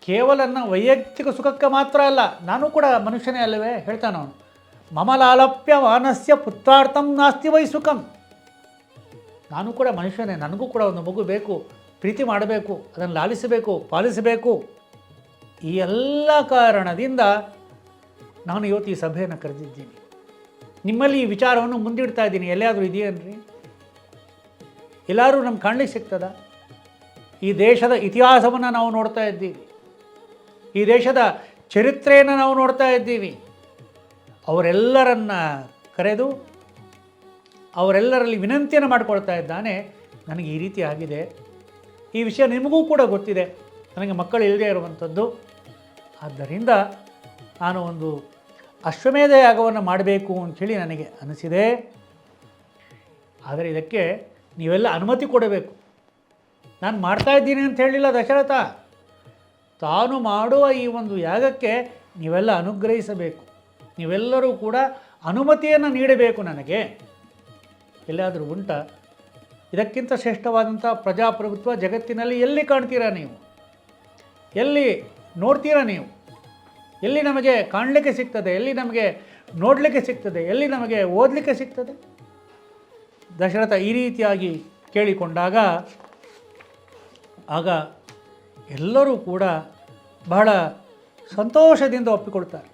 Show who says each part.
Speaker 1: ಕೇವಲ ನನ್ನ ವೈಯಕ್ತಿಕ ಸುಖಕ್ಕೆ ಮಾತ್ರ ಅಲ್ಲ, ನಾನು ಕೂಡ ಮನುಷ್ಯನೇ ಅಲ್ಲವೇ ಹೇಳ್ತಾನೆ ಅವನು. ಮಮ ಲಾಲಪ್ಯ ಮಾನಸ್ಯ ಪುತ್ರಾರ್ಥಂ ನಾಸ್ತಿ ವೈ ಸುಖಂ. ನಾನು ಕೂಡ ಮನುಷ್ಯನೇ, ನನಗೂ ಕೂಡ ಒಂದು ಮಗು ಬೇಕು, ಪ್ರೀತಿ ಮಾಡಬೇಕು, ಅದನ್ನು ಲಾಲಿಸಬೇಕು, ಪಾಲಿಸಬೇಕು. ಈ ಎಲ್ಲ ಕಾರಣದಿಂದ ನಾನು ಇವತ್ತು ಈ ಸಭೆಯನ್ನು ಕರೆದಿದ್ದೀನಿ. ನಿಮ್ಮಲ್ಲಿ ಈ ವಿಚಾರವನ್ನು ಮುಂದಿಡ್ತಾ ಇದ್ದೀನಿ. ಎಲ್ಲಿಯಾದರೂ ಇದೆಯೇನ್ರಿ? ಎಲ್ಲರೂ ನಮ್ಗೆ ಕಾಣಲಿಕ್ಕೆ ಸಿಗ್ತದ? ಈ ದೇಶದ ಇತಿಹಾಸವನ್ನು ನಾವು ನೋಡ್ತಾ ಇದ್ದೀವಿ, ಈ ದೇಶದ ಚರಿತ್ರೆಯನ್ನು ನಾವು ನೋಡ್ತಾ ಇದ್ದೀವಿ. ಅವರೆಲ್ಲರನ್ನ ಕರೆದು ಅವರೆಲ್ಲರಲ್ಲಿ ವಿನಂತಿಯನ್ನು ಮಾಡಿಕೊಳ್ತಾ ಇದ್ದಾನೆ, ನನಗೆ ಈ ರೀತಿ ಆಗಿದೆ, ಈ ವಿಷಯ ನಿಮಗೂ ಕೂಡ ಗೊತ್ತಿದೆ, ನನಗೆ ಮಕ್ಕಳು ಇಲ್ಲದೇ ಇರುವಂಥದ್ದು. ಆದ್ದರಿಂದ ನಾನು ಒಂದು ಅಶ್ವಮೇಧ ಯಾಗವನ್ನು ಮಾಡಬೇಕು ಅಂಥೇಳಿ ನನಗೆ ಅನಿಸಿದೆ. ಆದರೆ ಇದಕ್ಕೆ ನೀವೆಲ್ಲ ಅನುಮತಿ ಕೊಡಬೇಕು. ನಾನು ಮಾಡ್ತಾಯಿದ್ದೀನಿ ಅಂತ ಹೇಳಿಲ್ಲ ದಶರಥ. ತಾನು ಮಾಡುವ ಈ ಒಂದು ಯಾಗಕ್ಕೆ ನೀವೆಲ್ಲ ಅನುಗ್ರಹಿಸಬೇಕು, ನೀವೆಲ್ಲರೂ ಕೂಡ ಅನುಮತಿಯನ್ನು ನೀಡಬೇಕು ನನಗೆ. ಎಲ್ಲಾದರೂ ಉಂಟಾ ಇದಕ್ಕಿಂತ ಶ್ರೇಷ್ಠವಾದಂಥ ಪ್ರಜಾಪ್ರಭುತ್ವ ಜಗತ್ತಿನಲ್ಲಿ? ಎಲ್ಲಿ ಕಾಣ್ತೀರಾ ನೀವು? ಎಲ್ಲಿ ನೋಡ್ತೀರಾ ನೀವು? ಎಲ್ಲಿ ನಮಗೆ ಕಾಣಲಿಕ್ಕೆ ಸಿಗ್ತದೆ? ಎಲ್ಲಿ ನಮಗೆ ನೋಡಲಿಕ್ಕೆ ಸಿಗ್ತದೆ? ಎಲ್ಲಿ ನಮಗೆ ಓದಲಿಕ್ಕೆ ಸಿಗ್ತದೆ? ದಶರಥ ಈ ರೀತಿಯಾಗಿ ಕೇಳಿಕೊಂಡಾಗ ಆಗ ಎಲ್ಲರೂ ಕೂಡ ಬಹಳ ಸಂತೋಷದಿಂದ ಒಪ್ಪಿಕೊಳ್ತಾರೆ.